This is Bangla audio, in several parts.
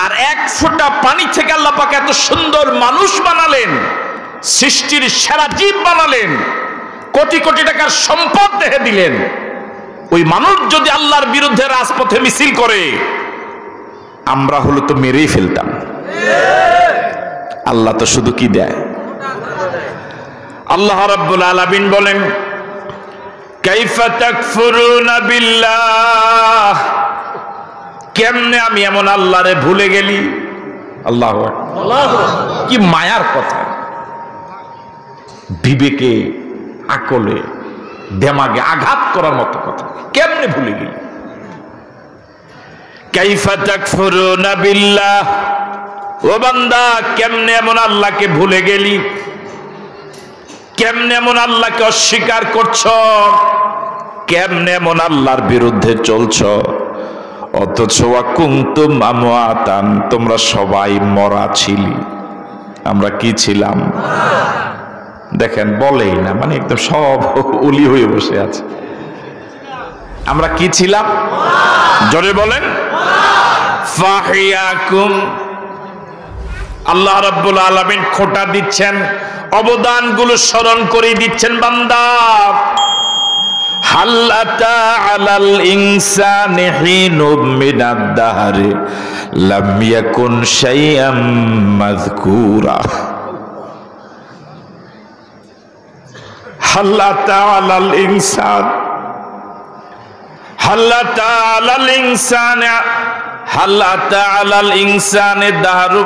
আর এক ফোঁটা পানি থেকে আল্লাহ পাক এত সুন্দর মানুষ বানালেন, সৃষ্টির সেরা জীব বানালেন, কোটি কোটি টাকার সম্পদ দেহে দিলেন। ওই মানুষ যদি আল্লাহর বিরুদ্ধে রাজপথে মিছিল করে, আমরা হলো তো মেরেই ফেলতাম। আল্লাহ তো শুধু কি দেয়। আল্লাহ রাব্বুল আলামিন বলেন, কাইফা তাকফুরুনা বিল্লাহ, কেমনে আমি এমন আল্লাহরে ভুলে গেলি। আল্লাহু আকবার, কি মায়ার কথা। বিবেকে, আকলে, দেমাগে আঘাত করার মতো কথা। কেমনে ভুলে গেলি। কাইফা তাকফুরুনা বিল্লাহ, ও বান্দা কেমনে এমন আল্লাহকে ভুলে গেলি, কেমনে এমন আল্লাহকে অস্বীকার করছ, কেমনে এমন আল্লাহর বিরুদ্ধে চলছ, অথচ কুনতুম আমওয়াতান, তোমরা সবাই মরা ছিলি। আমরা কি ছিলাম? দেখেন বলেই না, মানে একদম সব উলি হয়ে বসে আছে। আমরা কি ছিলাম? জোরে বলেন। ফাহিয়াকুম, আল্লাহ রাব্বুল আলামিন খোঁটা দিচ্ছেন, অবদানগুলো স্মরণ করে দিচ্ছেন। বান্দা, হাল আতা আলাল ইনসানি হিনুম মিনাদ দাহরি লাম ইয়াকুন শাইআম মাযকুরা। হাল আতা আলাল ইনসান, হাল আতা আলাল ইনসানি, হাল আতা আলাল ইনসানি দাহরু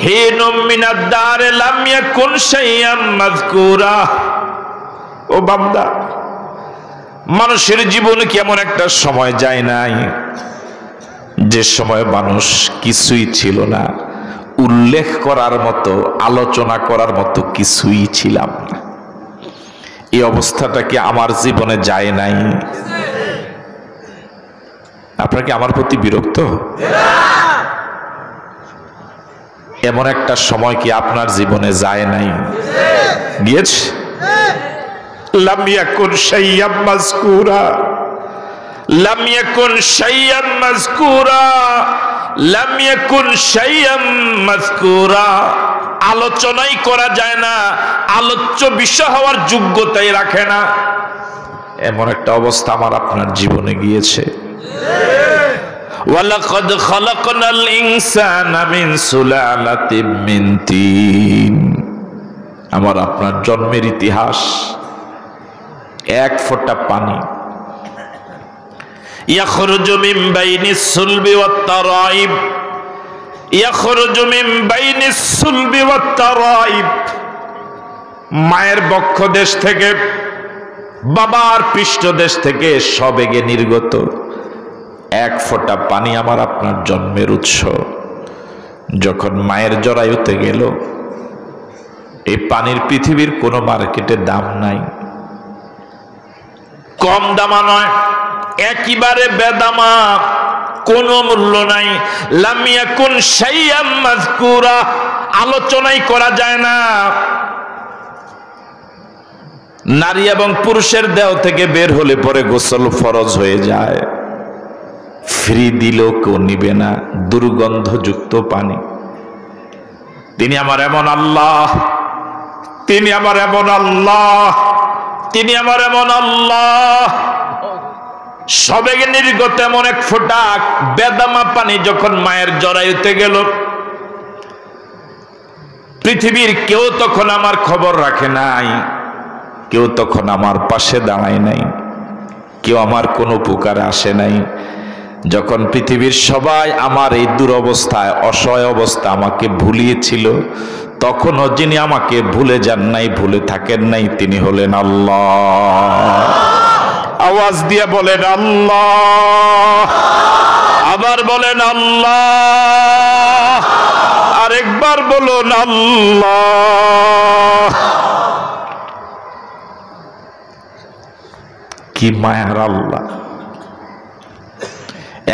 হিনুম মিনাদ দাহরি লাম ইয়াকুন শাইআম মাযকুরা। ও বান্দা, মানুষের জীবনে কি এমন একটা সময় যায় নাই যে সময় মানুষ কিছুই ছিল না, উল্লেখ করার মতো, আলোচনা করার মতো কিছুই ছিলাম না। এই অবস্থাটা কি আমার জীবনে যায় নাই? আপনার কি আমার প্রতি বিরক্ত? এমন একটা সময় কি আপনার জীবনে যায় নাই? গিয়েছে। লাম ইয়াকুন শাইআম মাযকুরা, লাম ইয়াকুন শাইআম মাযকুরা, লাম ইয়াকুন শাইআম মাযকুরা। আলোচনাই করা যায় না, আলোচ্য বিষয় হওয়ার যোগ্যতাই রাখে না। এমন একটা অবস্থা আমার আপনার জীবনে গিয়েছে। ওয়ালাকাদ খালাকনাল ইনসানা মিন সুলালাতিন মিন তিন। আমার আপনার জন্মের ইতিহাস, এক ফোঁটা পানি, ইয়াখরুজু মিন বাইনিস সুলবি ওয়াত তারাইব, ইয়াখরুজু মিন বাইনিস সুলবি ওয়াত তারাইব। মায়ের বক্ষ দেশ থেকে, বাবার পৃষ্ঠদেশ থেকে সবেগে নির্গত এক ফোঁটা পানি আমার আপনার জন্মের উৎস। যখন মায়ের জরায়ুতে গেল, এই পানির পৃথিবীর কোনো মার্কেটে দাম নাই, কম দামা নয়, একেবারে বেদামা, কোনো মূল্য নাই। লাম ইয়াকুন শাইআম মাযকুরা, আলোচনাই করা যায় না। নারী এবং পুরুষের দেহ থেকে বের হলে পরে গোসল ফরজ হয়ে যায়। ফ্রি দিলেও কেউ নিবে না, দুর্গন্ধযুক্ত পানি। তিনি আমার এমন আল্লাহ, তিনি আমার এমন আল্লাহ, তিনি আমার এমন আল্লাহ। সবেগে নির্গত এমন এক ফোঁটা বেদামা পানি যখন মায়ের জরায়ুতে গেল, পৃথিবীর কেউ তখন আমার খবর রাখে নাই, কেউ তখন আমার পাশে দাঁড়ায় নাই, কেউ আমার কোনো উপকারে আসে নাই। যখন পৃথিবীর সবাই আমার এই দুরবস্থায়, অসহায় অবস্থা আমাকে ভুলিয়েছিল, তখনও যিনি আমাকে ভুলে যান নাই, ভুলে থাকেন নাই, তিনি হলেন আল্লাহ। আওয়াজ দিয়ে বলেন আল্লাহ, আবার বলেন আল্লাহ, আরেকবার বলুন আল্লাহ। কি মায়ার আল্লাহ!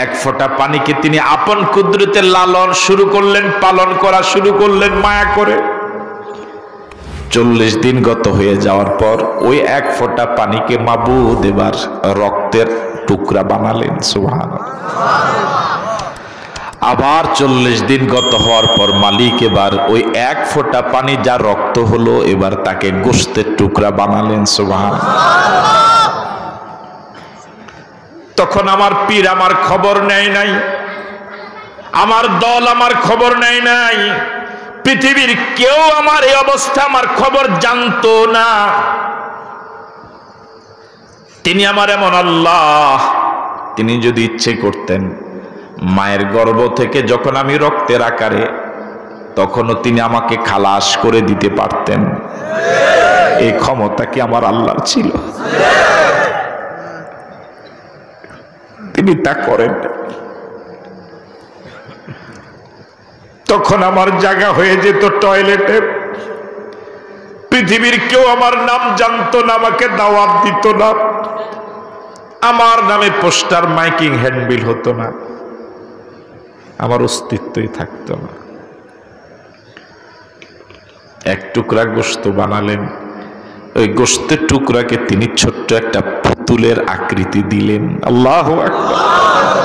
এক ফোঁটা পানিকে তিনি আপন কুদরতে লালন শুরু করলেন, পালন করা শুরু করলেন মায়া করে। 40 দিন গত হয়ে যাওয়ার পর ওই এক ফোঁটা পানিকে মাবুদ এবার রক্তের টুকরা বানালেন। সুবহানাল্লাহ। আবার 40 দিন গত হওয়ার পর মালিক এবার ওই এক ফোঁটা পানি যা রক্ত হলো এবার তাকে গোশতের টুকরা বানালেন। সুবহানাল্লাহ। তখন আমার পীর আমার খবর নেয় নাই, আমার দল আমার খবর নেয় নাই, পৃথিবীর কেউ আমার এই অবস্থা আমার খবর জানতো না। তিনি আমার এমন আল্লাহ, তিনি যদি ইচ্ছে করতেন মায়ের গর্ভ থেকে যখন আমি রক্তের আকারে, তখনও তিনি আমাকে খালাস করে দিতে পারতেন। এই ক্ষমতা কি আমার আল্লাহর ছিল? তিনি তা করেন। তখন আমার জায়গা হয়ে যেত টয়লেটে, পৃথিবীর কেউ আমার নাম জানতো না, আমাকে দাওয়াত দিত না, আমার নামে পোস্টার মাইকিং হ্যান্ডবিল হতো না, আমার অস্তিত্বই থাকতো না। এক টুকরা গোশত বানালেন, ওই গোশতের টুকরাকে তিনি ছোট্ট একটা পুতুলের আকৃতি দিলেন। আল্লাহু আকবার।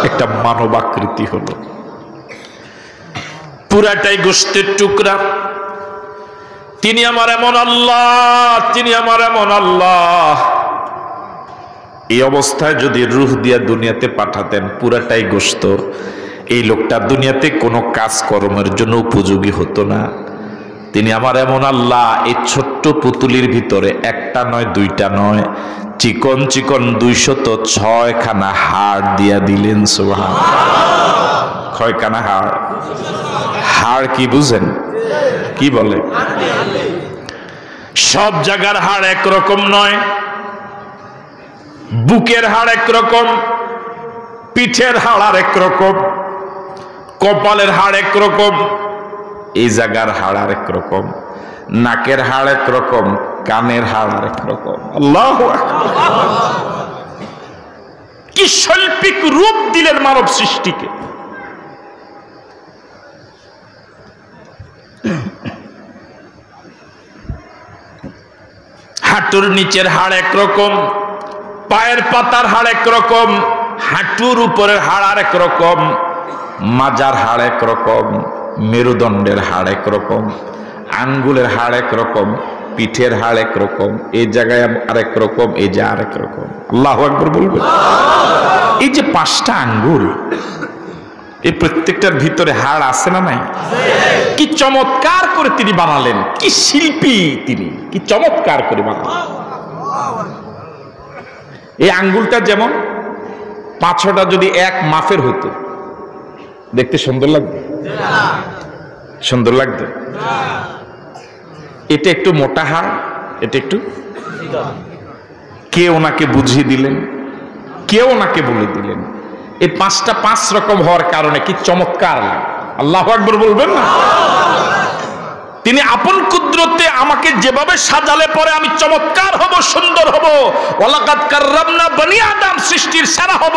একটা মানব আকৃতি হলো, পুরাটাই গোশতের টুকরা। তিনি আমার এমন আল্লাহ, তিনি আমার এমন আল্লাহ। এই অবস্থায় যদি রূহ দিয়া দুনিয়াতে পাঠাতেন, পুরাটাই গোশত, এই লোকটা দুনিয়াতে কোনো কাজকর্মের জন্য উপযোগী হতো না। তিনি আমার এমন আল্লাহ, এই ছোট্ট পুতুলির ভিতরে একটা নয় দুইটা নয়, চিকন চিকন 206 খানা হাড় দিয়া দিলেন। সুবহানাল্লাহ। কয়খানা হাড়? হাড় কি বুঝেন? কি বলে? সব জায়গার হাড় একরকম নয়। বুকের হাড় একরকম, পিঠের হাড় আর একরকম, কপালের হাড় একরকম, এই জায়গার হাড় আর একরকম, নাকের হাড় একরকম, কানের হাড় আর একরকম। আল্লাহু আকবার। কি শৈল্পিক রূপ দিলেন মানব সৃষ্টিকে। হাঁটুর নিচের হাড় একরকম, পায়ের পাতার হাড় একরকম, হাঁটুর উপরের হাড় আর একরকম, মাজার হাড় একরকম, মেরুদণ্ডের হাড় একরকম, আঙ্গুলের হাড় একরকম, পিঠের হাড় একরকম, এই জায়গায় আরেক রকম, এই যে আরেক রকম। আল্লাহু আকবার বলবেন। এই যে 5টা আঙ্গুল, এই প্রত্যেকটার ভিতরে হাড় আছে না নাই? কি চমৎকার করে তিনি বানালেন, কি শিল্পী তিনি, কি চমৎকার করে বানালেন। এই আঙ্গুলটা যেমন 5-6টা যদি এক মাপের হতো, দেখতে সুন্দর লাগবে? সুন্দর লাগবে? এটা একটু মোটা হাড়, এটা একটু, কে ওনাকে বুঝিয়ে দিলেন, কে ওনাকে বলে দিলেন। এই 5টা 5 রকম হওয়ার কারণে কি চমৎকার লাগে। আল্লাহু আকবার বলবেন না? তিনি আপন কুদরতে আমাকে যেভাবে সাজালে পরে আমি চমৎকার হব, সুন্দর হব, ওয়ালাকাদ কাররামনা বনি আদম, সৃষ্টির সেরা হব,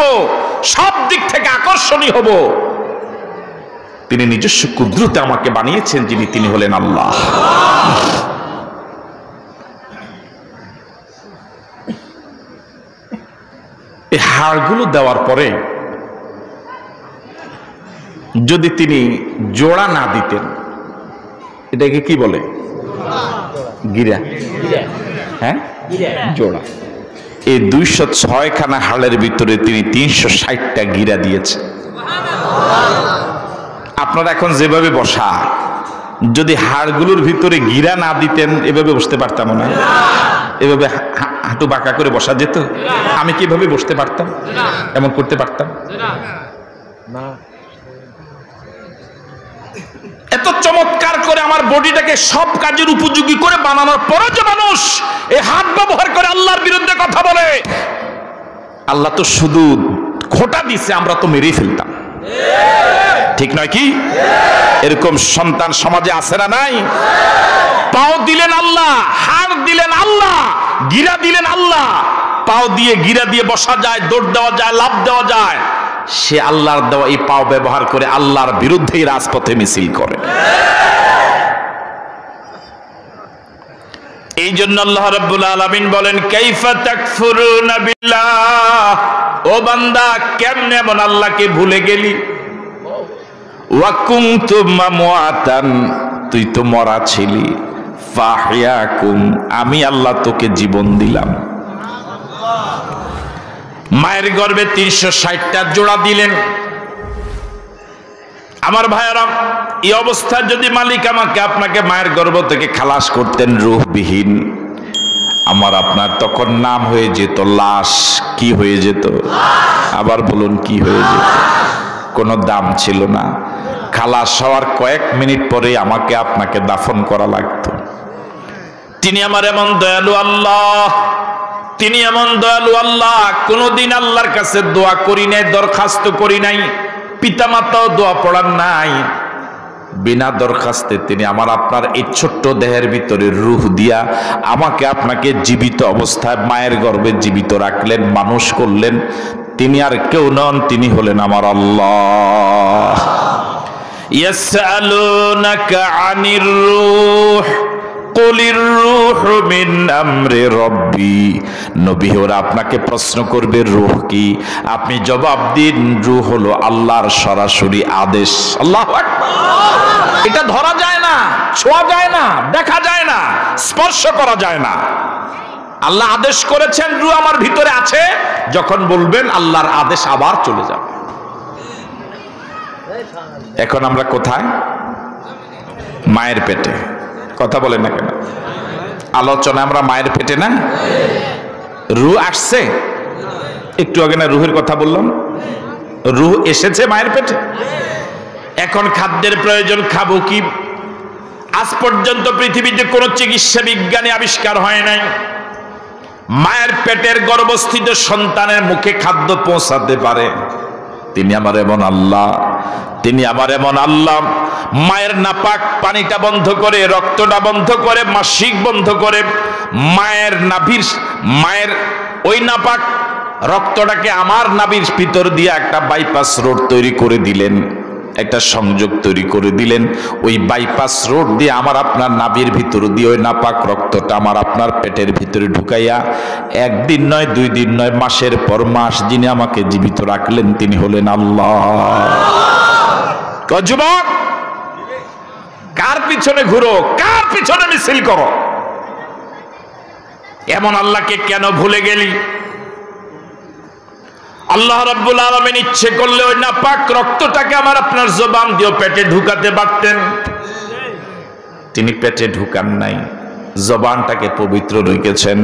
সব দিক থেকে আকর্ষণীয় হব। তিনি নিজস্ব কুদরতে আমাকে বানিয়েছেন, যিনি তিনি হলেন আল্লাহ। এই হাড়গুলো দেওয়ার পরে যদি তিনি জোড়া না দিতেন, এটাকে কি বলে? গিরা। হ্যাঁ, জোড়া। এই 206 খানা হাড়ের ভিতরে তিনি 360টা গিরা দিয়েছে। আপনারা এখন যেভাবে বসা, যদি হাড়গুলোর ভিতরে গিরা না দিতেন এভাবে বসতে পারতাম না। এভাবে হাঁটু বাঁকা করে বসা যেত? আমি কিভাবে বসতে পারতাম? এমন করতে পারতাম না। এত চমৎকার করে আমার বডিটাকে সব কাজের উপযোগী করে বানানোর পরে যে মানুষ এই হাত ব্যবহার করে আল্লাহর বিরুদ্ধে কথা বলে, আল্লাহ তো শুধু খোঁটা দিছে, আমরা তো মেরেই ফেলতাম। ঠিক নয় কি? এরকম সন্তান সমাজে আছে না নাই? পাও দিলেন আল্লাহ, হাড় দিলেন আল্লাহ, গিরা দিলেন আল্লাহ। পাও দিয়ে গিরা দিয়ে বসা যায়, দৌড় দেওয়া যায়, লাফ দেওয়া যায়। সে আল্লাহর দেওয়া এই পাও ব্যবহার করে আল্লাহর বিরুদ্ধে রাজপথে মিছিল করে। এই জন্য আল্লাহ রাব্বুল আলামিন বলেন, কাইফা তাকফুরুনা বিল্লাহ, ও বান্দা কেমনে এমন আল্লাহকে ভুলে গেলি। ওয়া কুনতুম আমওয়াতান, তুই তো মরা ছিলি, ফাহইয়াকুম, আমি আল্লাহ তোকে জীবন দিলাম। মায়ের গর্ভে 360টা জোড়া দিলেন। আমার ভাইয়েরা, এই অবস্থা যদি মালিক আমাকে আপনাকে মায়ের গর্ভ থেকে খালাস করতেন রূহবিহীন, আমার আপনার তখন নাম হয়ে যেত লাশ। কি হয়ে যেত? আবার বলুন, কি হয়ে যেত? কোনো দাম ছিল না। খালাস হওয়ার কয়েক মিনিট পরে আমাকে আপনাকে দাফন করা লাগতো। তিনি আমার এমন দয়ালু আল্লাহ, তিনি এমন দয়ালু আল্লাহ। কোনদিন আল্লাহর কাছে দোয়া করি নাই, দরখাস্ত করি নাই, পিতামাতাও দোয়া পড়ার নাই। বিনা দরখাস্তে তিনি আমার আপনার এই ছোট্ট দেহের ভিতরে রূহ দিয়া আমাকে আপনাকে জীবিত অবস্থায় মায়ের গর্ভে জীবিত রাখলেন, মানুষ করলেন। তিনি আর কেউ নন, তিনি হলেন আমার আল্লাহ। ইয়াসআলুনাকা আনির রূহ কুলির রূহু মিন আমরি রাব্বি। নবী, ওরা আপনাকে প্রশ্ন করবে রূহ কি? আপনি জবাব দিন, রূহ হলো আল্লাহর সরাসরি আদেশ। আল্লাহু আকবার। এটা ধরা যায় না, ছোঁয়া যায় না, দেখা যায় না, স্পর্শ করা যায় না। আল্লাহ আদেশ করেছেন, রূহ আমার ভিতরে আছে, যখন বলবেন আল্লাহর আদেশ আবার চলে যাবে। এখন আমরা কোথায়? মায়ের পেটে। কথা বলেন না কেন? আলোচনা আমরা মায়ের পেটে না? রূহ আসছে একটু আগে না, রূহের কথা বললাম। রূহ এসেছে মায়ের পেটে। এখন খাদ্যের প্রয়োজন, খাবো কি? আজ পর্যন্ত পৃথিবীতে কোনো চিকিৎসা বিজ্ঞানী আবিষ্কার হয় নাই মায়ের পেটের গর্ভস্থিত সন্তানের মুখে খাদ্য পৌঁছাতে পারে। তিনি আমার এমন আল্লাহ, তিনি আমার এমন আল্লাহ। মায়ের নাপাক পানিটা বন্ধ করে, রক্তটা বন্ধ করে, মাসিক বন্ধ করে, মায়ের ওই নাপাক রক্তটাকে আমার নাভির ভিতর দিয়ে একটা বাইপাস রোড তৈরি করে দিলেন, একটা সংযোগ তৈরি করে দিলেন। ওই বাইপাস রোড দিয়ে আমার আপনার নাভির ভিতর দিয়ে ওই নাপাক রক্তটা আমার আপনার পেটের ভিতরে ঢুকাইয়া একদিন নয়, 2 দিন নয়, মাসের পর মাস যিনি আমাকে জীবিত রাখলেন তিনি হলেন আল্লাহ। যুবক, কার পিছনে ঘুরো, কার পিছনে মিছিল করো? এমন আল্লাহকে কেন ভুলে গেলি? আল্লাহ রাব্বুল আলামিন ইচ্ছে করলে ওই নাপাক রক্তটাকে আমার আপনার জবান দিয়ে পেটে ঢুকাতে পারতেন। তিনি পেটে ঢুকান নাই, জবানটাকে পবিত্র রেখেছেন,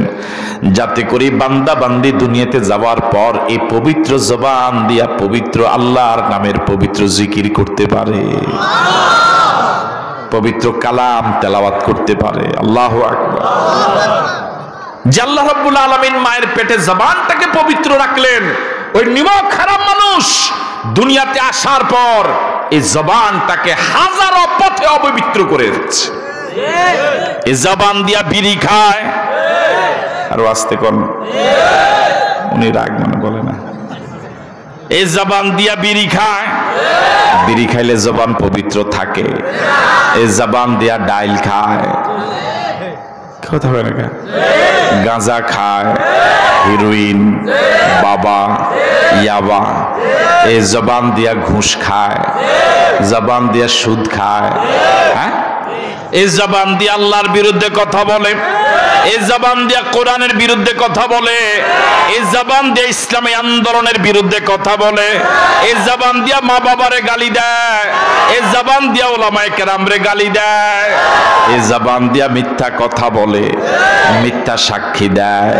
যাতে করে বান্দা বান্দি দুনিয়াতে যাওয়ার পর এই পবিত্র জবান দিয়া পবিত্র আল্লাহর নামের পবিত্র জিকির করতে পারে, পবিত্র কালাম তেলাওয়াত করতে পারে। আল্লাহু আকবার। যে আল্লাহ রাব্বুল আলামিন মায়ের পেটে জবানটাকে পবিত্র রাখলেন, ওই নিমক খারাপ মানুষ দুনিয়াতে আসার পর এই জবানটাকে হাজারো পথে অপবিত্র করে দিচ্ছে। এই জবান দিয়া বিড়ি খায়, আরো আস্তে কোন, উনি রাগ মনে বলে না। এই জবান দিয়া বিড়ি খায়, বিড়ি খাইলে জবান পবিত্র থাকে। এই জবান দিয়া ডাইল খায়, কথা হয় না, গাঁজা খায়, হিরোইন, বাবা, ইয়াবা। এই জবান দিয়া ঘুষ খায়, জবান দিয়া সুদ খায়। হ্যাঁ, এই জবান দিয়ে আল্লাহর বিরুদ্ধে কথা বলে, এই জবান দিয়া কোরআনের বিরুদ্ধে কথা বলে, এই জবান দিয়ে ইসলামী আন্দোলনের বিরুদ্ধে কথা বলে, এই জবান দিয়া মা বাবারে গালি দেয়, এই জবান দিয়া ওলামায়ে কেরামরে গালি দেয়, এই জবান দিয়া মিথ্যা কথা বলে, মিথ্যা সাক্ষী দেয়।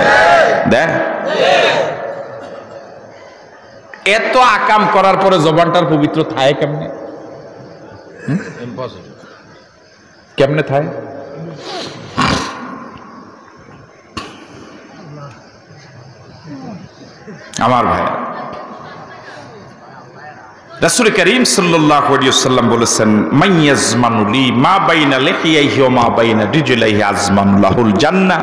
এত আকাম করার পরে জবানটার পবিত্র থাকে কেমনে? কেমনে থাকে? আমার ভাই, রাসূল করিম সাল্লাল্লাহু আলাইহি ওয়াসাল্লাম বলেছেন, মাইয়াজমানু লি মা বাইনা লিহিয়াইহি ওয়া মা বাইনা রিজলাইহি আজমানু লাহুল জান্নাহ।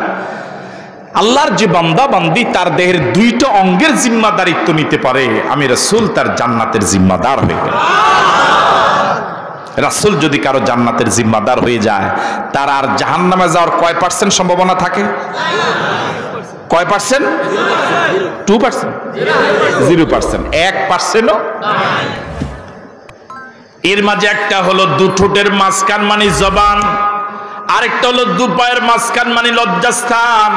আল্লাহর যে বান্দা বান্দি তার দেহের 2টা অঙ্গের জিম্মাদারিত্ব নিতে পারে, আমি রাসূল তার জান্নাতের জিম্মাদার হয়ে গেলাম। রাসূল যদি কারো জান্নাতের জিম্মাদার হয়ে যায়, তার আর জাহান্নামে যাওয়ার কয় % সম্ভাবনা থাকে? কয় পার্সেন্ট? 2%, 0%, 1%ও। এর মাঝে একটা হলো দু ঠোঁটের মাঝখান মানে জবান, আরেকটা হলো দু পায়ের মাঝখান মানে লজ্জাস্থান।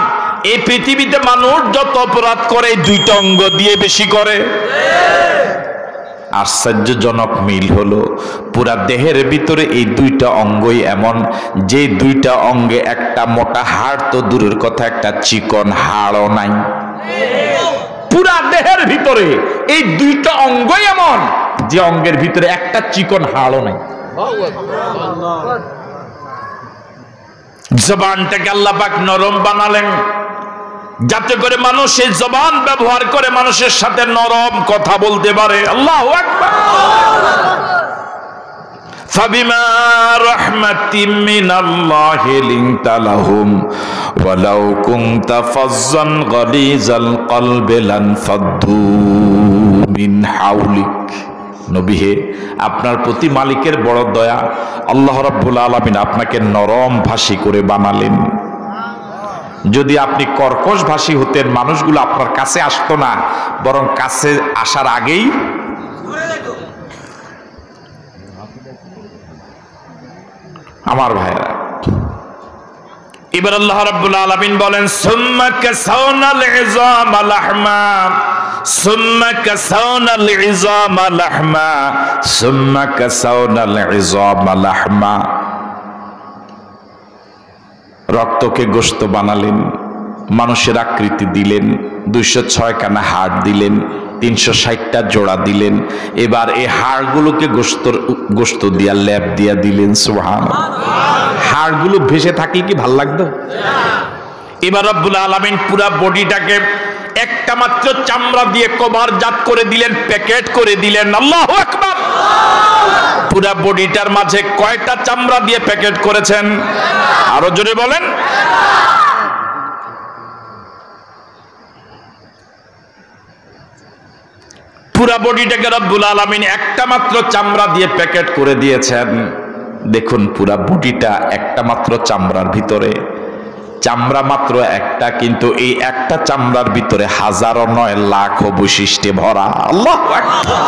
এই পৃথিবীতে মানুষ যত অপরাধ করে এই দুইটা অঙ্গ দিয়ে বেশি করে। আশ্চর্যজনক মিল হলো পুরা দেহের ভিতরে এই দুইটা অঙ্গই এমন যে দুইটা অঙ্গে একটা মোটা হাড় তো দূরের কথা, একটা চিকন হাড়ও নাই। পুরা দেহের ভিতরে এই দুইটা অঙ্গই এমন যে অঙ্গের ভিতরে একটা চিকন হাড়ও নাই। জবানটাকে আল্লাহ পাক নরম বানালেন যাতে করে মানুষ এই জবান ব্যবহার করে মানুষের সাথে নরম কথা বলতে পারে। আল্লাহু আকবার। ফাবিমা রাহমাতিম মিনাল্লাহি লিনতা লাহুম ওয়ালাউ কুনতা ফাজ্জান গালিজাল কলবি লানফাদ্দু মিন হাওলিক। নবী হে, আপনার প্রতি মালিকের বড় দয়া, আল্লাহ রাব্বুল আলামিন আপনাকে নরম ভাষী করে বানালেন। যদি আপনি কর্কশ ভাষী হতেন মানুষগুলো আপনার কাছে আসতো না, বরং কাছে আসার আগেই আমার ভাইরা। এবার আল্লাহ রাব্বুল আলামিন বলেন সুম্মা কাসাওনাল ইযামা লাহমা সুম্মা কাসাওনাল ইযামা লাহমা সুম্মা কাসাওনাল ইযামা লাহমা। রক্তকে গোশত বানালেন, মানুষের আকৃতি দিলেন, 206 খানা হাড় দিলেন, 360টা জোড়া দিলেন। এবার এই হাড়গুলোকে গোশত দিয়া লেপ দিয়া দিলেন। সুবহানাল্লাহ। হাড়গুলো ভেসে থাকলে কি ভাল লাগতো? এবার রব্বুল আলামিন পুরা বডিটাকে একটা মাত্র চামড়া দিয়ে কভারজাত করে দিলেন, প্যাকেট করে দিলেন। আল্লাহু আকবার। পুরা বডিটার মাঝে কয়টা চামড়া দিয়ে প্যাকেট করেছেন? আরো জোরে বলেন। পুরা বডিটাকে রব্বুল আলামিন একটা মাত্র চামড়া দিয়ে প্যাকেট করে দিয়েছেন। দেখুন পুরা বডিটা একটা মাত্র চামড়ার ভিতরে, চামড়া মাত্র একটা, কিন্তু এই একটা চামড়ার ভিতরে হাজারো নয় লাখো বৈশিষ্ট্যে ভরা। আল্লাহু আকবার।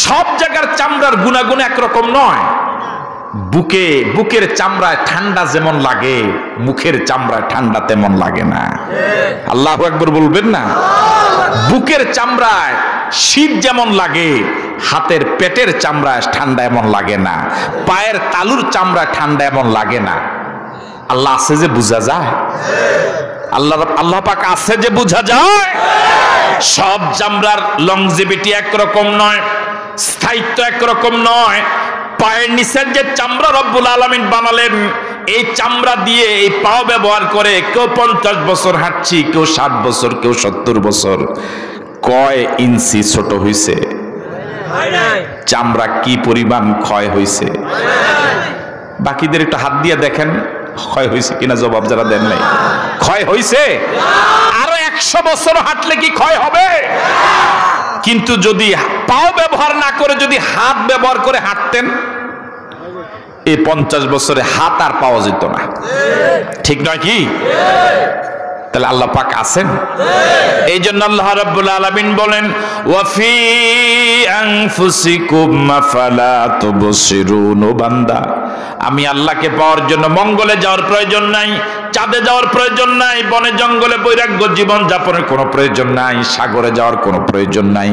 সব জায়গার চামড়ার গুণাগুণ একরকম নয়। বুকের চামড়ায় ঠান্ডা যেমন লাগে, মুখের চামড়ায় ঠান্ডা তেমন লাগে না। আল্লাহু আকবার বলবেন না? বুকের চামড়ায় শীত যেমন লাগে, হাতের পেটের চামড়ায় ঠান্ডা এমন লাগে না, পায়ের তালুর চামড়ায় ঠান্ডা এমন লাগে না। আল্লাহ আছে যে বোঝা যায়, আল্লাহ পাক আছে যে বোঝা যায়। সব চামড়ার লংজিভিটি একরকম নয়, স্থায়িত্ব একরকম নয়। পায়ের নিচের যে চামড়া রব্বুল আলামিন বানালেন, এই চামড়া দিয়ে এই পাও ব্যবহার করে কেউ 50 বছর হাঁটছি, কেউ 60 বছর, কেউ 70 বছর। কয় ইঞ্চি ছোট হইছে? চামড়া কি পরিমাণ ক্ষয় হইছে? বাকিদের একটু হাত দিয়ে দেখেন ক্ষয় হয়েছে কিনা, জবাব যারা দেন নাই। ক্ষয় হয়েছে? আরো 100 বছর হাঁটলে কি ক্ষয় হবে? কিন্তু যদি পাও ব্যবহার না করে যদি হাত ব্যবহার করে হাঁটতেন, এই 50 বছরে হাত আর পাওয়া যেত না। ঠিক নয় কি? তাহলে আল্লাহ পাক আছেন। এই জন্য আল্লাহ রাব্বুল আলামিন বলেন ওয়া ফি আনফুসিকুম আফালা তুবসিরুন। ও বান্দা, আমি আল্লাহকে পাওয়ার জন্য মঙ্গলে যাওয়ার প্রয়োজন নাই, চাঁদে যাওয়ার প্রয়োজন নাই, বনে জঙ্গলে বৈরাগ্য জীবন যাপনের কোনো প্রয়োজন নাই, সাগরে যাওয়ার কোনো প্রয়োজন নাই।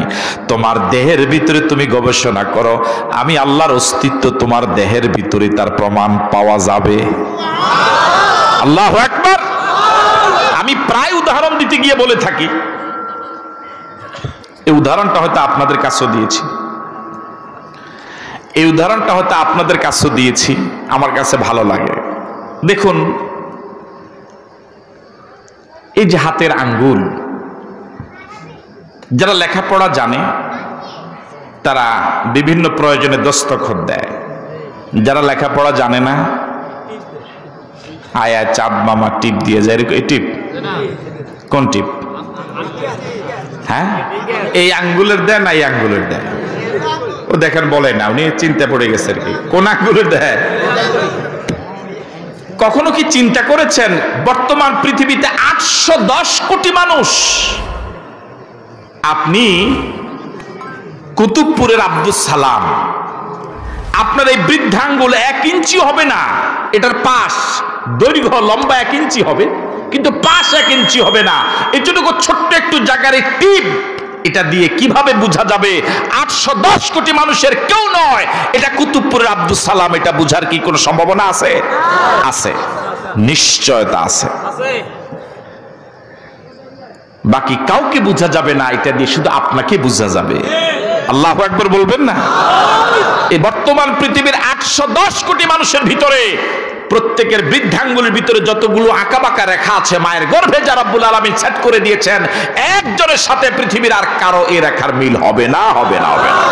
তোমার দেহের ভিতরে তুমি গবেষণা করো, আমি আল্লাহর অস্তিত্ব তোমার দেহের ভিতরে তার প্রমাণ পাওয়া যাবে। আল্লাহু আকবার। আমি প্রায় উদাহরণ দিতে গিয়ে বলে থাকি, এই উদাহরণটা হয়তো আপনাদের কাছেও দিয়েছি, এই উদাহরণটা হয়তো আপনাদের কাছেও দিয়েছি, আমার কাছে ভালো লাগে। দেখুন, এই যে হাতের আঙ্গুল, যারা লেখাপড়া জানে তারা বিভিন্ন প্রয়োজনে দস্তখত দেয়, যারা লেখাপড়া জানে না আয়া চাঁদ মামা টিপ দিয়ে যায়। এই টিপ কোন টিপ? হ্যাঁ, এই আঙ্গুলের দেয় না এই আঙ্গুলের দেয়? ও দেখেন বলে না, উনি চিন্তা পড়ে গেছে আর কি, কোন আঙ্গুলের দেয়। কখনো কি চিন্তা করেছেন বর্তমান পৃথিবীতে 810 কোটি মানুষ, আপনি কুতুবপুরের আব্দুল সালাম, আপনার এই বৃদ্ধাঙ্গুল 1 ইঞ্চি হবে না, এটার পাশ দৈর্ঘ্য লম্বা 1 ইঞ্চি হবে, কিন্তু পাশ 1 ইঞ্চি হবে না। এটুকু ছোট্ট একটু জায়গার টিপ, এটা দিয়ে কিভাবে বোঝা যাবে 810 কোটি মানুষের কেউ নয় এটা কুতুবপুরের আব্দুল সালাম? এটা বোঝার কি কোনো সম্ভাবনা আছে? আছে, নিশ্চয়তা আছে। বাকি কাউকে বোঝা যাবে না, এটা দিয়ে শুধু আপনাকে বোঝা যাবে। আল্লাহু আকবার বলবেন না? এই বর্তমান পৃথিবীর 810 কোটি মানুষের ভিতরে প্রত্যেকের বৃদ্ধাঙ্গুলের ভিতরে যতগুলো আঁকাবাঁকা রেখা আছে মায়ের গর্ভে যা রব্বুল আলামিন সেট করে দিয়েছেন, একজনের সাথে পৃথিবীর আর কারো এই রেখার মিল হবে না, হবে না, হবে না।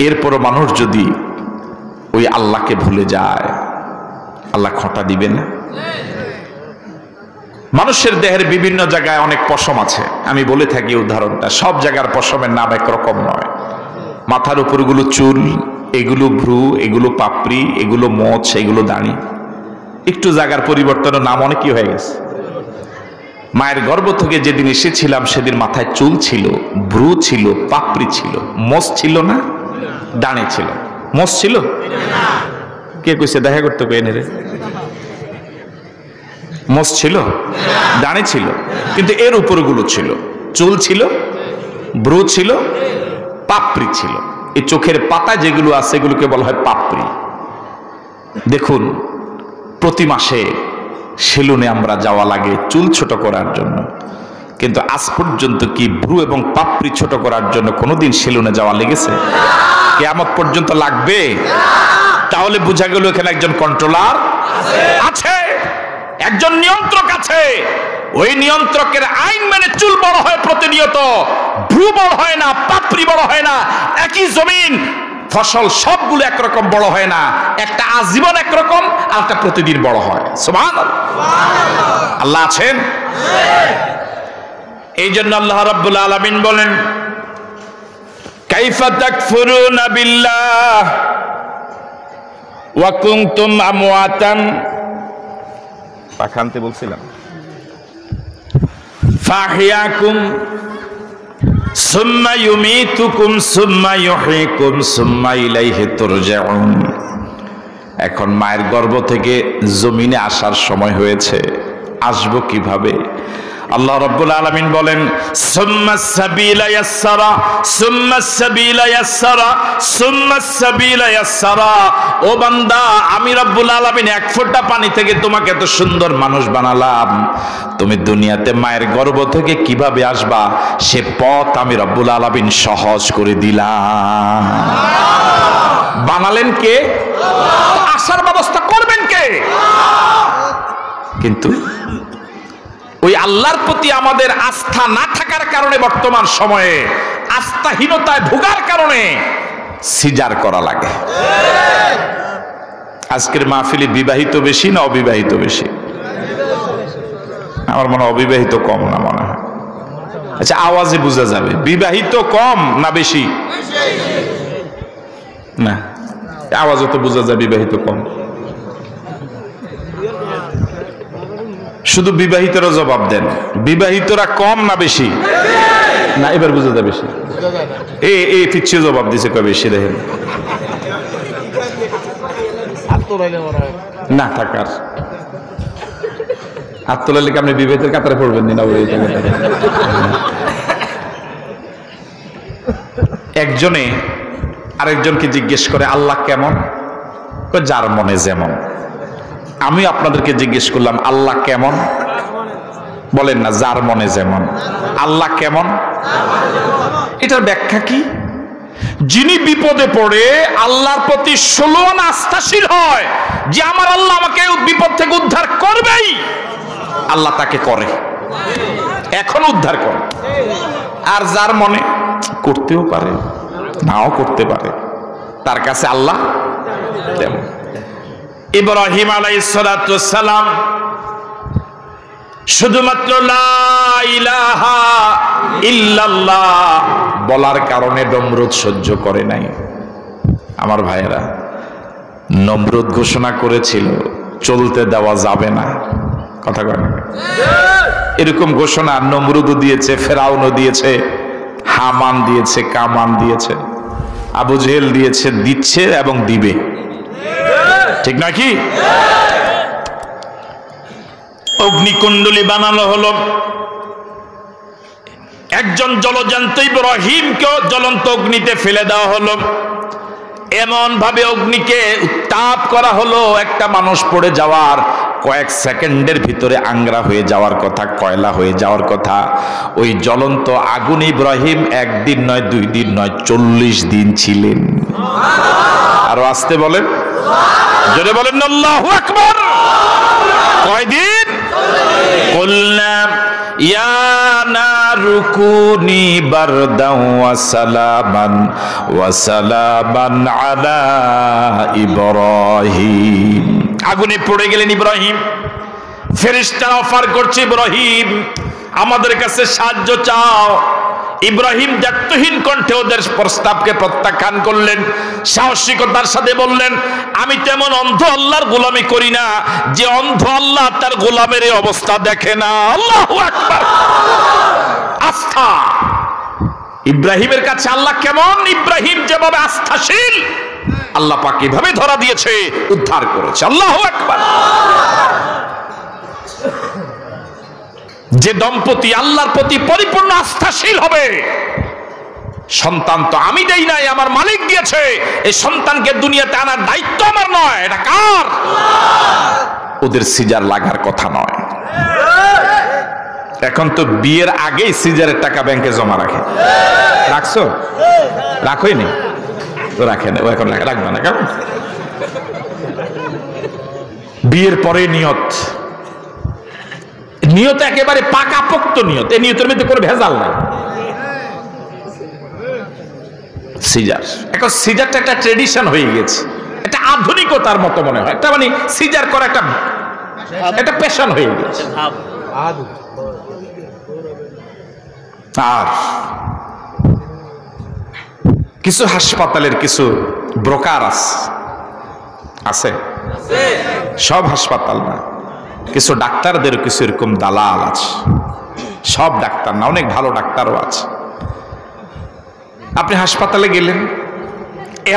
এরপরও মানুষ যদি ওই আল্লাহকে ভুলে যায়, আল্লাহ খোঁটা দিবে না? মানুষের দেহের বিভিন্ন জায়গায় অনেক পশম আছে, আমি বলে থাকি উদাহরণটা, সব জায়গার পশমের নাম একরকম নয়। মাথার উপরগুলো চুল, এগুলো ভ্রু, এগুলো পাপড়ি, এগুলো মোচ, এগুলো দাড়ি, একটু জায়গার পরিবর্তনের নাম অনেকই হয়ে গেছে। মায়ের গর্ভ থেকে যেদিন এসেছিলাম সেদিন মাথায় চুল ছিল, ভ্রু ছিল, পাপড়ি ছিল, মোচ ছিল না, দাঁড়ি ছিল। মোচ ছিল? কে কইছে দেখা করতে কইনে রে? মোচ ছিল, দাঁড়ি ছিল, কিন্তু এর উপরগুলো ছিল, চুল ছিল, ভ্রু ছিল, পাপড়ি ছিল। এই চোখের পাতা যেগুলো আছে এগুলোকে বলা হয় পাপড়ি। দেখুন, প্রতি মাসে সেলুনে আমরা যাওয়া লাগে চুল ছোট করার জন্য, কিন্তু আজ পর্যন্ত কি ভ্রু এবং পাপড়ি ছোট করার জন্য কোনোদিন সেলুনে যাওয়া লেগেছে? কিয়ামত পর্যন্ত লাগবে? তাহলে বোঝা গেল এখানে একজন কন্ট্রোলার আছে, একজন নিয়ন্ত্রক আছে। ওই নিয়ন্ত্রকের আইন মেনে চুল বড় হয় প্রতিনিয়ত, ভ্রু বড় হয় না, পাপড়ি বড় হয় না। একই জমিন ফসল সবগুলো একরকম বড় হয় না, একটা আজীবন একরকম আর একটা প্রতিদিন বড় হয়। সুবহানাল্লাহ। আল্লাহ আছেন। এই জন্য আল্লাহ রাব্বুল আলামিন বলেন, কাইফা তাকফুরুনা বিল্লাহ ওয়া কুনতুম আমওয়াতান, পাখানতে বলছিলাম, ফাহিয়াকুম সুম্মা ইউমিতুকুম সুম্মা ইউহয়িকুম সুম্মা ইলাইহি তুরজাউন। এখন মায়ের গর্ভ থেকে জমিনে আসার সময় হয়েছে, আসবো কিভাবে? আল্লাহ রাব্বুল আলামিন বলেন, সুম্মাস সাবিলা ইয়াসসারা সুম্মাস সাবিলা ইয়াসসারা সুম্মাস সাবিলা ইয়াসসারা। ও বান্দা, আমি রাব্বুল আলামিন 1 ফোঁটা পানি থেকে তোমাকে এত সুন্দর মানুষ বানালাম, তুমি দুনিয়াতে মায়ের গর্ভ থেকে কিভাবে আসবা সে পথ আমি রাব্বুল আলামিন সহজ করে দিলাম। বানালেন কে? আসার ব্যবস্থা করবেন কে? কিন্তু ওই আল্লাহর প্রতি আমাদের আস্থা না থাকার কারণে বর্তমান সময়ে আস্থাহীনতায় ভোগার কারণে সিজার করা লাগে। আজকের মাহফিলে বিবাহিত বেশি না অবিবাহিত বেশি? আমার মনে হয় অবিবাহিত কম, না মনে হয়। আচ্ছা, আওয়াজে বোঝা যাবে বিবাহিত কম না বেশি? না, আওয়াজে তো বোঝা যায় বিবাহিত কম। শুধু বিবাহিতরা জবাব দেন, বিবাহিতরা কম না বেশি? না, এবার বুঝা যায় বেশি। এই পিছিয়ে জবাব দিছে কয় বেশি। দেখেন না থাকার হাত তোলার লিখে আপনি বিবাহিতের কাতারে পড়বেন না। একজনে আরেকজনকে জিজ্ঞেস করে আল্লাহ কেমন? যার মনে যেমন। আমি আপনাদেরকে জিজ্ঞেস করলাম আল্লাহ কেমন? বলেন না, যার মনে যেমন। আল্লাহ কেমন? এটার ব্যাখ্যা কি? যিনি বিপদে পড়ে আল্লাহর প্রতি 16 আনা আস্থাশীল হয় যে আমার আল্লাহ আমাকে বিপদ থেকে উদ্ধার করবেই, আল্লাহ তাকে করে, এখন উদ্ধার করে। আর যার মনে করতেও পারে নাও করতে পারে, তার কাছে আল্লাহ তেমন। ইব্রাহিম আলাইহিস সালাতু ওয়াস সালাম শুধুমাত্র লা ইলাহা ইল্লাল্লাহ বলার কারণে নমরুদ সহ্য করে নাই। আমার ভাইয়েরা, নমরুদ ঘোষণা করেছিল চলতে দেওয়া যাবে না, কথা কয় না? এরকম ঘোষণা নমরুদ দিয়েছে, ফেরাউনও দিয়েছে, হামান দিয়েছে, কামান দিয়েছে, আবু জেহেল দিয়েছে, দিচ্ছে এবং দিবে। ঠিক নাকি? অগ্নিকুণ্ডলী বানানো হলো, একজন জলজান্ত ইব্রাহিমকেও জ্বলন্ত অগ্নিতে ফেলে দেওয়া হলো, এমন ভাবে অগ্নিকে উত্তাপ করা হলো, একটা মানুষ পড়ে যাওয়ার কয়েক সেকেন্ডের ভিতরে আংরা হয়ে যাওয়ার কথা, কয়লা হয়ে যাওয়ার কথা। ওই জ্বলন্ত আগুন ইব্রাহিম একদিন নয়, 2 দিন নয়, 40 দিন ছিলেন। আরো আসতে বলেন, জোরে বলেন আল্লাহু আকবার। কয়দিন? কুলনা ইয়া নারু কুনি বারদাও ওয়া সালামান আলা ইব্রাহিম। আগুনে পড়ে গেলেন ইব্রাহিম। ফেরেশতারা অফার করছে, ইব্রাহিম আমাদের কাছে সাহায্য চাও। ইব্রাহিম দায়িত্বহীন কণ্ঠে ওদের প্রস্তাবকে প্রত্যাখ্যান করলেন, সাহসিকতার সাথে বললেন, আমি তেমন অন্ধ আল্লাহর গোলামি করি না যে অন্ধ আল্লাহ তার গোলামের এই অবস্থা দেখে না। আল্লাহু আকবার। আস্থা ইব্রাহিমের কাছে আল্লাহ কেমন, ইব্রাহিম যেভাবে আস্থাশীল আল্লাহ পাক এভাবে ধরা দিয়েছে, উদ্ধার করেছে। আল্লাহু আকবার। যে দম্পতি আল্লাহর প্রতি পরিপূর্ণ আস্থাশীল হবে, সন্তান তো আমি দেই নাই, আমার মালিক দিয়েছে, এই সন্তানকে দুনিয়াতে আনার দায়িত্ব আমার নয়, এটা কার? ওদের সিজার লাগার কথা নয়। এখন তো বিয়ের আগেই সিজারের টাকা ব্যাংকে জমা রাখে। রাখছো? রাখোই নি তো, রাখে না, ও এখন রাখবে না। কেমন বিয়ের পরে নিয়ত, নিয়ত একেবারে পাকাপোক্ত নিয়ত, এই নিয়তের মধ্যে কোনো ভেজাল নাই। সিজার, এখন সিজারটা একটা ট্রেডিশন হয়ে গেছে, এটা আধুনিকতার মতো মনে হয়, একটা মানে সিজার করা একটা পেশন হয়ে গেছে। আর কিছু হাসপাতালের কিছু ব্রোকার আছে, সব হাসপাতাল না, কিছু ডাক্তারদেরও কিছু এরকম দালাল আছে। সব ডাক্তার না, অনেক ভালো ডাক্তারও আছে। আপনি হাসপাতালে গেলেন,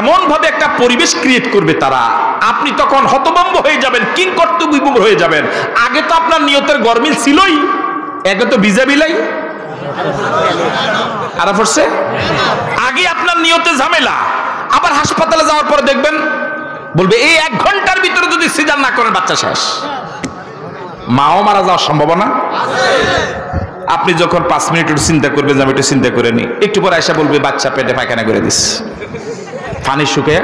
এমন ভাবে একটা পরিবেশ ক্রিয়েট করবে তারা, আপনি তখন হতভম্ব হয়ে যাবেন, কিংকর্তব্য হয়ে যাবেন। আগে তো আপনার নিয়তের গরমিল ছিলই, একে তো ভিজা বিলাই আরা পড়ছে, আগে আপনার নিয়তে ঝামেলা। আবার হাসপাতালে যাওয়ার পরে দেখবেন বলবে এই 1 ঘন্টার ভিতরে যদি সিজার না করেন বাচ্চা শেষ, মাও মারা যাওয়ার সম্ভাবনা। আপনি যখন 5 মিনিট একটু চিন্তা করবেন, আমি একটু চিন্তা করে নি, একটু পরে এসে বলবে বাচ্চা পেটে পায়খানা করে দিস, পানি শুকে।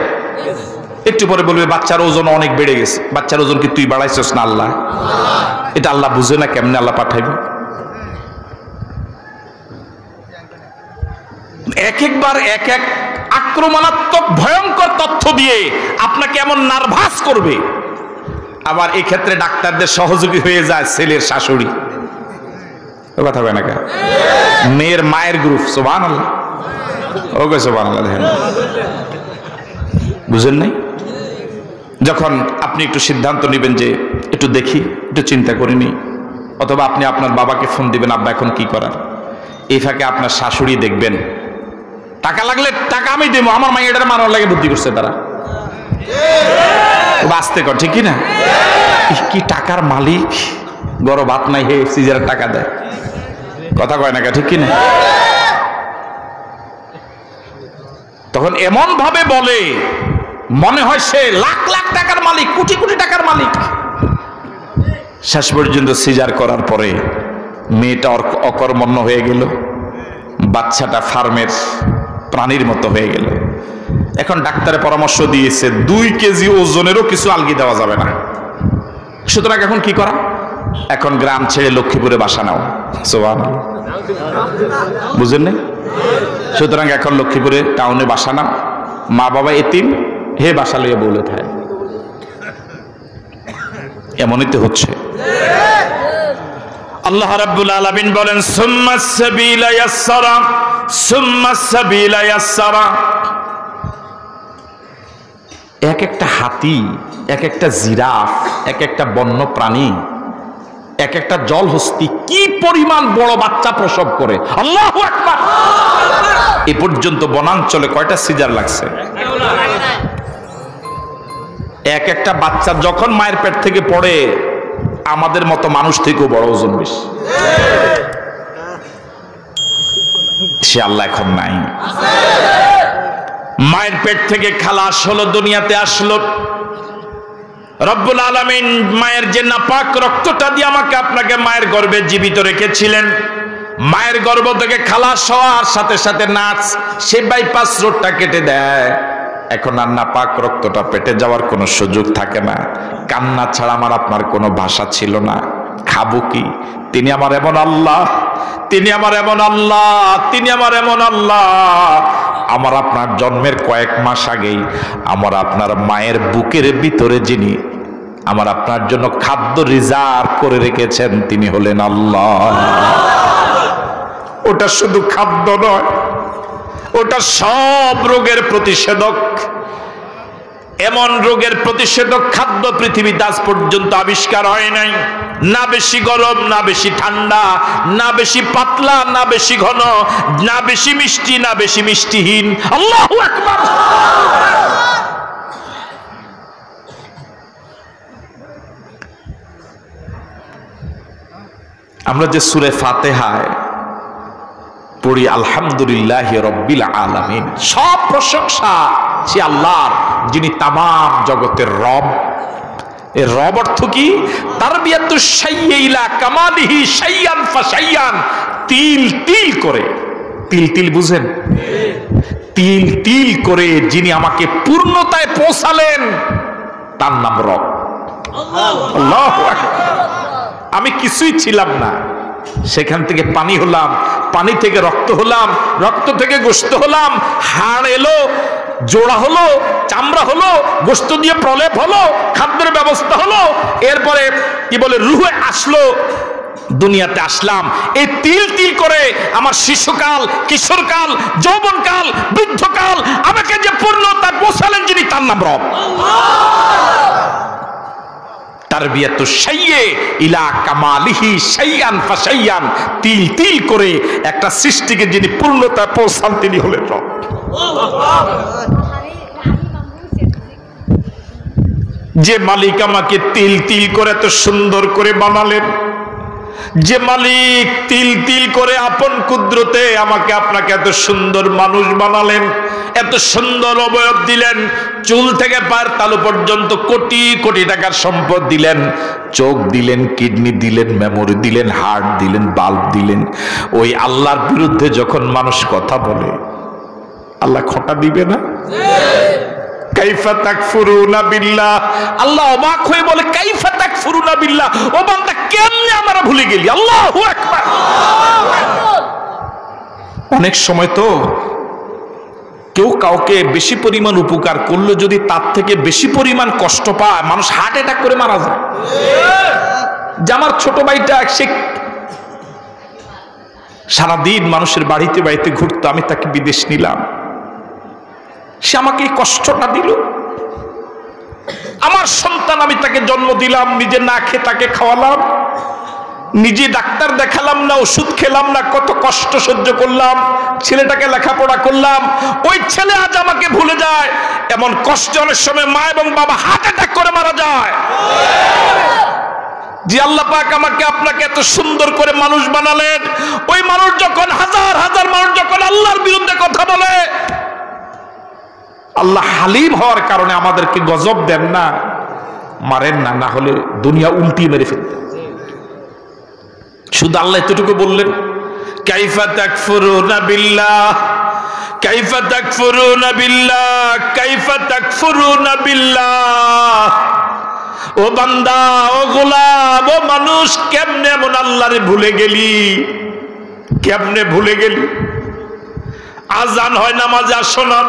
একটু পরে বলবে বাচ্চার ওজন অনেক বেড়ে গেছে। বাচ্চার ওজন কি তুই বাড়াইছিস না আল্লাহ? এটা আল্লাহ বুঝে না কেমনে আল্লাহ পাঠাইবে। এক একবার এক এক আক্রমণাত্মক ভয়ঙ্কর তথ্য দিয়ে আপনাকে এমন নার্ভাস করবে। আবার এই ক্ষেত্রে ডাক্তারদের সহযোগী হয়ে যায় ছেলের শাশুড়ি, কথা কয় না কে, মেয়ের মায়ের গ্রুপ। সুবহানাল্লাহ, ওকে সুবহানাল্লাহ। দেখেন, বুঝেন নাই? যখন আপনি একটু সিদ্ধান্ত নেবেন যে একটু দেখি, একটু চিন্তা করিনি, অথবা আপনি আপনার বাবাকে ফোন দিবেন, আব্বা এখন কি করার, এই ফাঁকে আপনার শাশুড়ি দেখবেন টাকা লাগলে টাকা আমি দেবো, আমার মাইয়াটার মারার লাগে বুদ্ধি করছে তারা, বাঁচতে কর, ঠিক না? কি টাকার মালিক, বড় ভাত নাই হে সিজারের টাকা দেয়, কথা কয় না কে, ঠিক কিনা? তখন এমন ভাবে বলে মনে হয় সে লাখ লাখ টাকার মালিক, কোটি কোটি টাকার মালিক। শেষ পর্যন্ত সিজার করার পরে মেয়েটা অকর্মণ্য হয়ে গেল, বাচ্চাটা ফার্মের প্রাণীর মতো হয়ে গেল। এখন ডাক্তারের পরামর্শ দিয়েছে 2 কেজি ওজনেরও কিছু আলগি দেওয়া যাবে না। সুতরাং এখন কি করা? এখন গ্রাম ছেড়ে লক্ষ্মীপুরে বাসা নাও। সুবহানাল্লাহ, বুঝেন না? সুতরাং এখন লক্ষ্মীপুরে টাউনে বাসা নাও, মা বাবা এতিম, হে বাসা লইয়া বলে থাকে। এমনই তো হচ্ছে। আল্লাহ রাব্বুল আলামিন বলেন সুম্মাস সাবিলা ইয়াসসারা, সুম্মাস সাবিলা ইয়াসসারা। এক একটা হাতি, এক একটা জিরাফ, এক একটা বন্য প্রাণী এক একটা জলহস্তি কি পরিমাণ বড় বাচ্চা প্রসব করে, আল্লাহু আকবার। এ পর্যন্ত বনাঞ্চলে কয়টা সিজার লাগছে? এক একটা বাচ্চা যখন মায়ের পেট থেকে পড়ে আমাদের মতো মানুষ থেকেও বড় ওজন বেশি। সে আল্লাহ এখন নাই। মায়ের পেট থেকে খালাস হলো, দুনিয়াতে আসলো। রব্বুল আলামিন মায়ের যে নাপাক রক্তটা দিয়ে আমাকে আপনাকে মায়ের গর্ভে জীবিত রেখেছিলেন, মায়ের গর্ভ থেকে খালাস হওয়ার সাথে সাথে নাচ সে বাইপাস রোডটা কেটে দেয়। এখন আর নাপাক রক্তটা পেটে যাওয়ার কোনো সুযোগ থাকে না। কান্না ছাড়া আমার আপনার কোনো ভাষা ছিল না। খাবো কি? তিনি আমার এমন আল্লাহ, তিনি আমার এমন আল্লাহ, তিনি আমার এমন আল্লাহ। আমার আপনার জন্মের কয়েক মাস আগেই আমার আপনার মায়ের বুকের ভিতরে যিনি আমার আপনার জন্য খাদ্য রিজার্ভ করে রেখেছেন তিনি হলেন আল্লাহ। ওটা শুধু খাদ্য নয়, ওটা সব রোগের প্রতিষেধক। এমন রোগের প্রতিষেধক খাদ্য পৃথিবীতে আজ পর্যন্ত আবিষ্কার হয় নাই। না বেশি গরম, না বেশি ঠান্ডা, না বেশি পাতলা, না বেশি ঘন, না বেশি মিষ্টি, না বেশি মিষ্টিহীন। আল্লাহু আকবার। আমরা যে সূরা ফাতিহায় পড়ি আলহামদুলিল্লাহি রাব্বিল আলামিন, সব প্রশংসা সে আল্লাহর যিনি তামাম জগতের রব। এর রব অর্থ কি? তারবিয়াতু শাইয়্যি ইলা কামালিহি শাইয়ান ফাশাইয়ান, তিল তিল করে, তিল তিল বুঝেন? তিল তিল করে যিনি আমাকে পূর্ণতায় পৌঁছালেন তার নাম রব। আল্লাহু আকবার। আমি কিছুই ছিলাম না, সেখান থেকে পানি হলাম, পানি থেকে রক্ত হলাম, রক্ত থেকে গোশত হলাম, হাড় এলো, জোড়া হলো, চামড়া হলো, গোশত দিয়ে প্রলেপ হলো, খাদ্যের ব্যবস্থা হলো, এরপরে কি বলে রূহে আসলো, দুনিয়াতে আসলাম। এই তিল তিল করে আমার শিশুকাল, কিশোরকাল, যৌবনকাল, বৃদ্ধকাল আমাকে যে পূর্ণতা পৌঁছালেন যিনি তার নাম রব। তারবিয়াতু শাইয়্যি ইলা কামালিহি শাইয়ান ফাশাইয়ান, তিল তিল করে একটা সৃষ্টিকে যিনি পূর্ণতা পৌঁছান তিনি হলেন রব। যে মালিক আমাকে তিল তিল করে এত সুন্দর করে বানালেন, যে মালিক তিল তিল করে আপন কুদরতে আমাকে আপনাকে এত সুন্দর মানুষ বানালেন, এত সুন্দর অবয়ব দিলেন, চুল থেকে পায়ের তালু পর্যন্ত কোটি কোটি টাকার সম্পদ দিলেন, চোখ দিলেন, কিডনি দিলেন, মেমোরি দিলেন, হার্ট দিলেন, বাল্ব দিলেন। ওই আল্লাহর বিরুদ্ধে যখন মানুষ কথা বলে আল্লাহ খোঁটা দিবে না? কাইফা তাকফুরুনা বিল্লাহ, আল্লাহ অবাক হয়ে বলে কাইফা তাকফুরুনা বিল্লাহ, ও বান্দা কেমনে আমরা ভুলে গেলি? আল্লাহু আকবার। অনেক সময় তো কেউ কাউকে বেশি পরিমাণ উপকার করলে যদি তার থেকে বেশি পরিমাণ কষ্ট পায় মানুষ হার্ট অ্যাটাক করে মারা যায়। যে আমার ছোট ভাইটা সে সারাদিন মানুষের বাড়িতে বাড়িতে ঘুরতো, আমি তাকে বিদেশ নিলাম, সে আমাকে এই কষ্টটা দিল। আমার সন্তান, আমি তাকে জন্ম দিলাম, নিজে না খেয়ে তাকে খাওয়ালাম, নিজে ডাক্তার দেখালাম না, ওষুধ খেলাম না, কত কষ্ট সহ্য করলাম, ছেলেটাকে লেখাপড়া করলাম, ওই ছেলে আজ আমাকে ভুলে যায়। এমন কষ্ট অনেক সময় মা এবং বাবা হার্ট অ্যাটাক করে মারা যায়। যে আল্লাহ পাক আমাকে আপনাকে এত সুন্দর করে মানুষ বানালেন, ওই মানুষ যখন হাজার হাজার মানুষ যখন আল্লাহর বিরুদ্ধে কথা বলে, আল্লাহ হালিম হওয়ার কারণে আমাদেরকে গজব দেন না, মারেন না, না হলে দুনিয়া উল্টিয়ে মেরে ফেলতেন। শুধু আল্লাহ এতটুকু বললেন কাইফা তাকফুরুনা বিল্লাহ, কাইফা তাকফুরুনা বিল্লাহ, কাইফা তাকফুরুনা বিল্লাহ। ও বান্দা, ও গোলাম, ও মানুষ, কেমনে এমন আল্লাহরে ভুলে গেলি? কেমনে ভুলে গেলি? আজান হয়, নামাজে আসো না,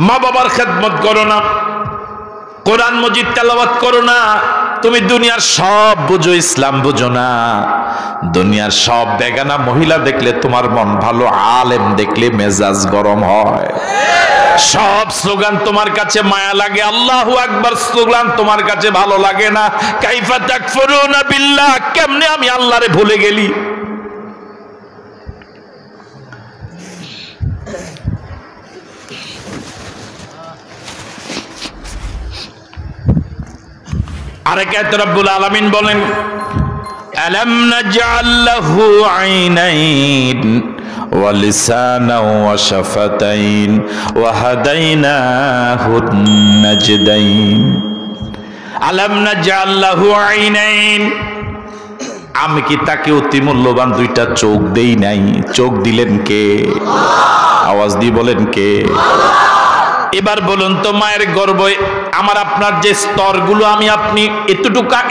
মা বাবার খেদমত করো না, কোরআন মজিদ তেলাওয়াত করো না, তুমি দুনিয়ার সব বুঝো, ইসলাম বুঝো না। দুনিয়ার সব বেগানা মহিলা দেখলে তোমার মন ভালো, আলেম দেখলে মেজাজ গরম হয়। সব স্লোগান তোমার কাছে মায়া লাগে, আল্লাহু আকবার স্লোগান তোমার কাছে ভালো লাগে না। কাইফা তাকফুরুনা বিল্লাহ, কেমনে আমি আল্লাহরে ভুলে গেলি। আরেক আয়াতে রব্বুল আলামিন বলেন, আলাম নাজআল লাহু আইনাইন ওয়া লিসানান ওয়া শাফাতাইন ওয়া হাদাইনাহুন নাজদাইন। আলাম নাজআল লাহু আইনাইন, আমি কি তাকে অতি মূল্যবান দুইটা চোখ দেই নাই? চোখ দিলেন কে? আওয়াজ দিয়ে বলেন কে? এবার বলুন তো, মায়ের গর্ভে আমার আপনার যে স্তরগুলো আমি আপনি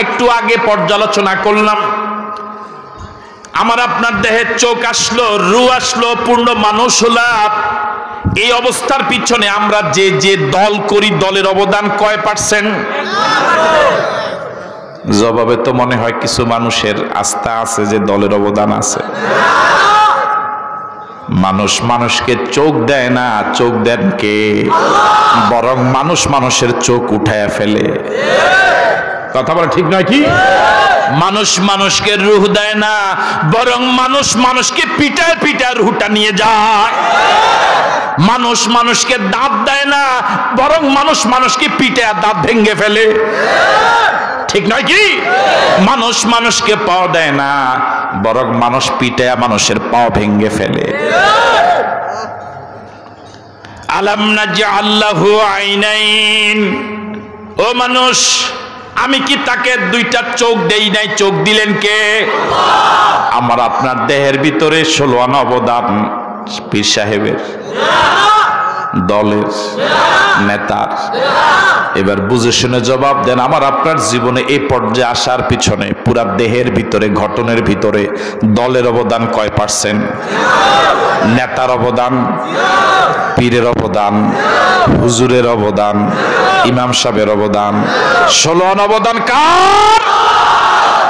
একটু আগে পর্যালোচনা করলাম, আমার আপনার দেহে চোখ আসলো, রূহ আসলো, পূর্ণ মানুষ হলাম, এই অবস্থার পিছনে আমরা যে যে দল করি, দলের অবদান কয় %? জবাবে তো মনে হয় কিছু মানুষের আস্থা আছে যে দলের অবদান আছে। মানুষ মানুষকে চোখ দেয় না, চোখ দেন কে? বরং মানুষ মানুষের চোখ উঠায়া ফেলে। কথা বলা ঠিক নয় কি? মানুষ মানুষকে রূহ দেয় না, বরং মানুষ মানুষকে পিটায় পিটায় রূহটা নিয়ে যায়। মানুষ মানুষকে দাঁত দেয় না, বরং মানুষ মানুষকে পিটায় দাঁত ভেঙে ফেলে। ঠিক নয় কি? মানুষ মানুষকে পাও দেয় না, বরং মানুষ পিটায়া মানুষের পাও ভেঙে ফেলে। আলাম নাজআল লাহু আইনাইন, ও মানুষ, আমি কি তাকে দুইটা চোখ দেই নাই? চোখ দিলেন কে? আমার আপনার দেহের ভিতরে 16 আনা অবদান পীর সাহেবের, দলের, নেতার। এবার বুঝে শুনে জবাব দেন, আমার আপনার জীবনে এই পর্যায়ে আসার পিছনে পুরা দেহের ভিতরে, ঘটনের ভিতরে দলের অবদান কয় %? নেতার অবদান, পীরের অবদান, হুজুরের অবদান, ইমাম সাহেবের অবদান, 16 আনা অবদান কার?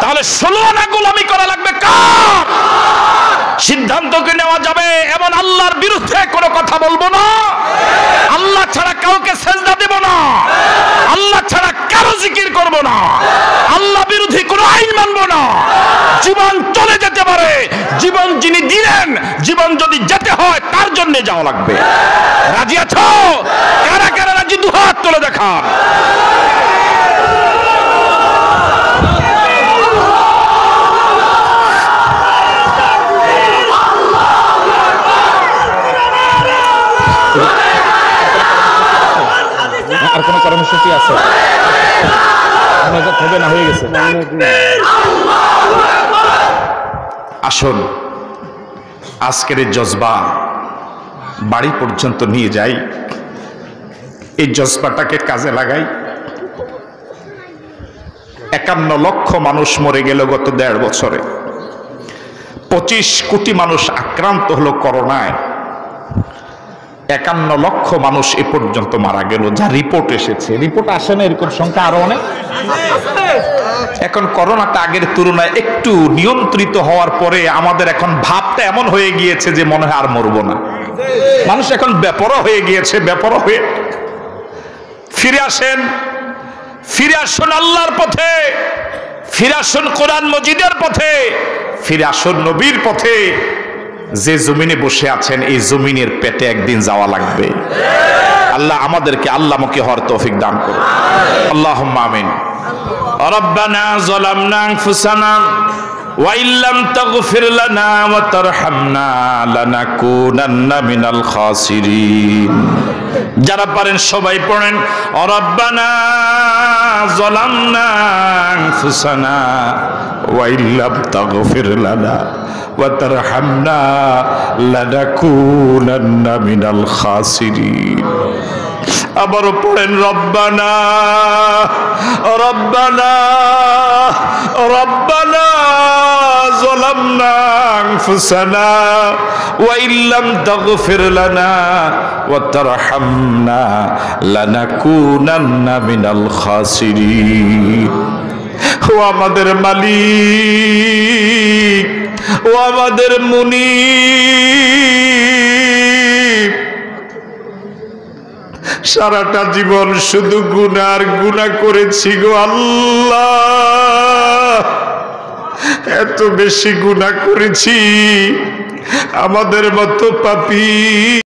তাহলে 16 আনা গোলামি করা লাগবে কার? সিদ্ধান্তকে নেওয়া যাবে এমন আল্লাহর বিরুদ্ধে কোনো কথা বলবো না, আল্লাহ ছাড়া কাউকে সেজদা দেব না, আল্লাহ ছাড়া কারো জিকির করব না, আল্লাহ বিরোধী কোনো আইন মানব না। জীবন চলে যেতে পারে, জীবন যিনি দিলেন, জীবন যদি যেতে হয় তার জন্য যাওয়া লাগবে। রাজি আছো? কারা কারা রাজি? দুহাত তুলে দেখান। আর কোন কর্মসূচি আছে? হবে না, হয়ে গেছে। আসুন আজকের এই জজবা বাড়ি পর্যন্ত নিয়ে যাই, এই জজবাটাকে কাজে লাগাই। 51 লক্ষ মানুষ মরে গেল গত 1.5 বছরে। 25 কোটি মানুষ আক্রান্ত হলো করোনায়। 51 লক্ষ মানুষ এ পর্যন্ত মারা গেল, যা রিপোর্ট এসেছে। রিপোর্ট আসে না এরকম সংখ্যা আরো অনেক। এখন করোনাটা আগের তুলনায় একটু নিয়ন্ত্রিত হওয়ার পরে আমাদের এখন ভাবটা এমন হয়ে গিয়েছে যে মনে হয় আর মরবো না। মানুষ এখন বেপরোয়া হয়ে গিয়েছে। বেপরোয়া হয়ে ফিরে আসেন, ফিরে আসুন আল্লাহর পথে, ফিরে আসুন কোরআন মজিদের পথে, ফিরে আসুন নবীর পথে। যে জমিনে বসে আছেন এই জমিনের পেটে একদিন যাওয়া লাগবে। আল্লাহ আমাদেরকে আল্লাহমুখী হওয়ার তৌফিক দান করুন। আল্লাহুম্মা আমিন। রব্বানা যালামনা আনফুসানা ওয়া ইল্লাম তাগফির লানা ওয়া তারহামনা লানাকুনান্না মিনাল খাসিরিন। যারা পারেন সবাই পড়েন, রব্বানা যালামনা আনফুসানা ওয়া ইল্লাম তাগফির লানা ওয়া তারহামনা লানাকুনান্না মিনাল খাসিরিন। আবারও পড়েন, রব্বানা রব্বানা রব্বানা যালামনা আনফুসানা ওয়া ইল্লাম তাগফির লানা ওয়া তারহামনা লানাকুনান্না মিনাল খাসিরিন। ও আমাদের মালিক, ও আমাদের মুনিব, সারাটা জীবন শুধু গুনাহ আর গুনাহ করেছি গো আল্লাহ, এত বেশি গুনাহ করেছি। আমাদের মতো পাপী